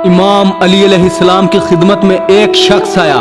इमाम अली अलैहिस्सलाम की खिदमत में एक शख्स आया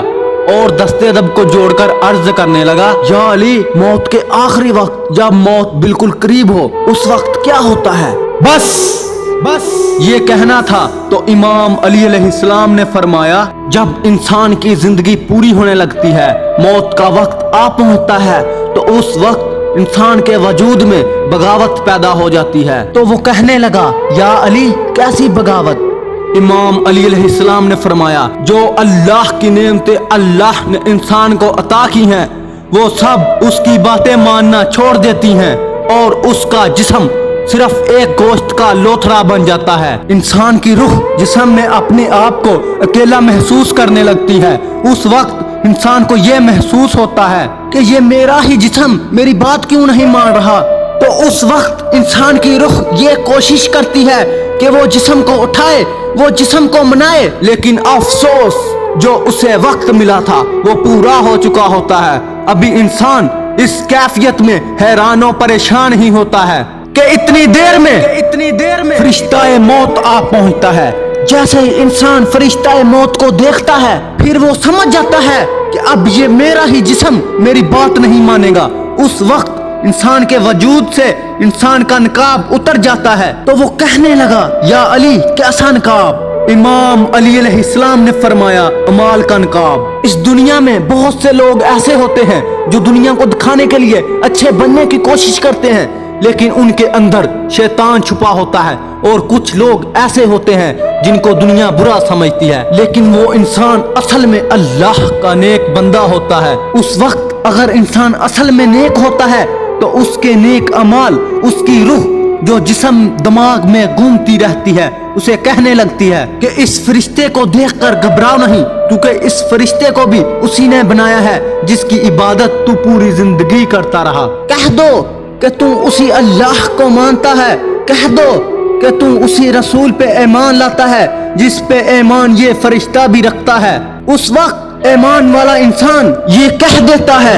और दस्ते अदब को जोड़कर अर्ज करने लगा, या अली, मौत के आखिरी वक्त जब मौत बिल्कुल करीब हो उस वक्त क्या होता है? बस ये कहना था तो इमाम अली अलैहिस्सलाम ने फरमाया, जब इंसान की जिंदगी पूरी होने लगती है, मौत का वक्त आ पहुंचता है, तो उस वक्त इंसान के वजूद में बगावत पैदा हो जाती है। तो वो कहने लगा, या अली, कैसी बगावत? इमाम अली अलैहिस्सलाम ने फरमाया, जो अल्लाह की नेमतें अल्लाह ने इंसान को अता की हैं, वो सब उसकी बातें मानना छोड़ देती हैं और उसका जिस्म सिर्फ एक गोश्त का लोथड़ा बन जाता है। इंसान की रूह जिस्म में अपने आप को अकेला महसूस करने लगती है। उस वक्त इंसान को ये महसूस होता है कि ये मेरा ही जिस्म मेरी बात क्यों नहीं मान रहा। तो उस वक्त इंसान की रूह ये कोशिश करती है कि वो जिस्म को उठाए, वो जिस्म को मनाए, लेकिन अफसोस, जो उसे वक्त मिला था वो पूरा हो चुका होता है। अभी इंसान इस कैफियत में हैरान और परेशान ही होता है कि इतनी देर में फरिश्ता-ए मौत आ पहुंचता है। जैसे ही इंसान फरिश्ता-ए मौत को देखता है, फिर वो समझ जाता है कि अब ये मेरा ही जिस्म मेरी बात नहीं मानेगा। उस वक्त इंसान के वजूद से इंसान का नकाब उतर जाता है। तो वो कहने लगा, या अली, कैसा नकाब? इमाम अली अलैहिस्सलाम ने फरमाया, अमाल का नकाब। इस दुनिया में बहुत से लोग ऐसे होते हैं जो दुनिया को दिखाने के लिए अच्छे बनने की कोशिश करते हैं, लेकिन उनके अंदर शैतान छुपा होता है। और कुछ लोग ऐसे होते हैं जिनको दुनिया बुरा समझती है, लेकिन वो इंसान असल में अल्लाह का नेक बंदा होता है। उस वक्त अगर इंसान असल में नेक होता है तो उसके नेक अमाल, उसकी रूह जो जिस्म दिमाग में घूमती रहती है, उसे कहने लगती है कि इस फरिश्ते को देखकर घबराओ नहीं, क्योंकि इस फरिश्ते को भी उसी ने बनाया है जिसकी इबादत तू पूरी जिंदगी करता रहा। कह दो कि तू उसी अल्लाह को मानता है, कह दो कि तू उसी रसूल पे ईमान लाता है जिस पे ईमान ये फरिश्ता भी रखता है। उस वक्त ईमान वाला इंसान ये कह देता है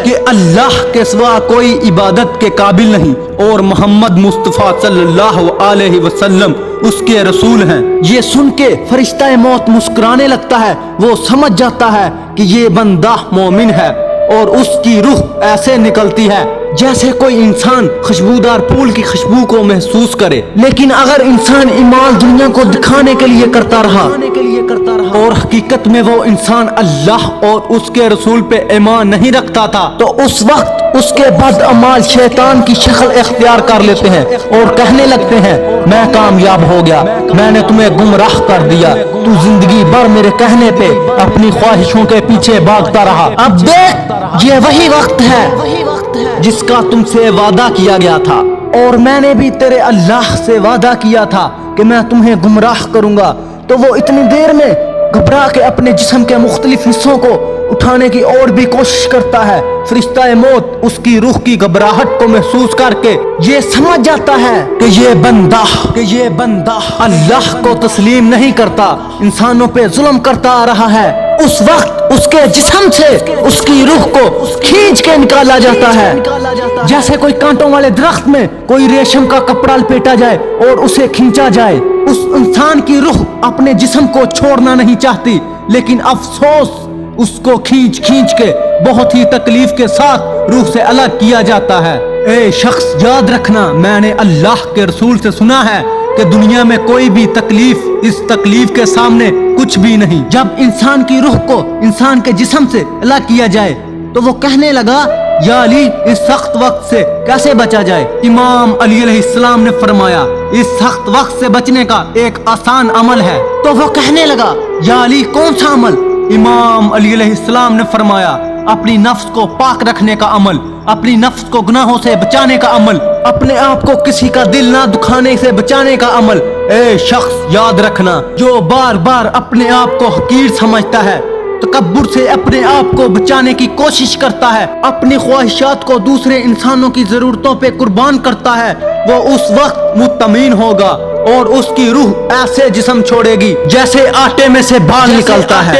कि अल्लाह के सिवा कोई इबादत के काबिल नहीं और मोहम्मद मुस्तफ़ा सल्लल्लाहु अलैहि वसल्लम उसके रसूल हैं। ये सुन के फरिश्ता मौत मुस्कुराने लगता है। वो समझ जाता है कि ये बंदा मोमिन है और उसकी रूह ऐसे निकलती है जैसे कोई इंसान खुशबूदार फूल की खुशबू को महसूस करे। लेकिन अगर इंसान ईमान दुनिया को दिखाने के लिए करता रहा और हकीकत में वो इंसान अल्लाह और उसके रसूल पे ईमान नहीं रखता था, तो उस वक्त उसके बद अमाल शैतान की शक्ल इख्तियार कर लेते हैं और कहने लगते हैं, मैं कामयाब हो गया, मैंने तुम्हें गुमराह कर दिया, तू जिंदगी भर मेरे कहने पे अपनी ख्वाहिशों के पीछे भागता रहा। अब देख, ये वही वक्त है जिसका तुमसे वादा किया गया था और मैंने भी तेरे अल्लाह से वादा किया था कि मैं तुम्हें गुमराह करूंगा। तो वो इतनी देर में घबरा के अपने जिस्म के मुख्तलिफ हिस्सों को उठाने की और भी कोशिश करता है। फरिश्ता मौत उसकी रूह की घबराहट को महसूस करके ये समझ जाता है कि ये बंदा अल्लाह को तस्लीम नहीं करता, इंसानों पे जुल्म करता आ रहा है। उस वक्त उसके जिस्म से उसकी रूह को खींच के निकाला जाता है, जैसे कोई कांटों वाले दरख्त में कोई रेशम का कपड़ा लपेटा जाए और उसे खींचा जाए। उस इंसान की रूह अपने जिस्म को छोड़ना नहीं चाहती, लेकिन अफसोस उसको खींच के बहुत ही तकलीफ के साथ रूह से अलग किया जाता है। ए शख्स, याद रखना, मैंने अल्लाह के रसूल से सुना है कि दुनिया में कोई भी तकलीफ इस तकलीफ के सामने कुछ भी नहीं। जब इंसान की रूह को इंसान के जिस्म से अलग किया जाए तो वो कहने लगा, या अली, इस सख्त वक्त से कैसे बचा जाए? इमाम अली अलैहिस्सलाम ने फरमाया, इस सख्त वक्त से बचने का एक आसान अमल है। तो वो कहने लगा, या अली, कौन सा अमल? इमाम अली अलैहिस्सलाम ने फरमाया, अपनी नफ्स को पाक रखने का अमल, अपनी नफ्स को गुनाहों से बचाने का अमल, अपने आप को किसी का दिल ना दुखाने से बचाने का अमल। ए शख्स, याद रखना, जो बार बार अपने आप को हकीर समझता है, तकब्बुर से अपने आप को बचाने की कोशिश करता है, अपनी ख्वाहिशात को दूसरे इंसानों की जरूरतों पे कुर्बान करता है, वो उस वक्त मुतमीन होगा और उसकी रूह ऐसे जिस्म छोड़ेगी जैसे आटे में से बाल निकलता है।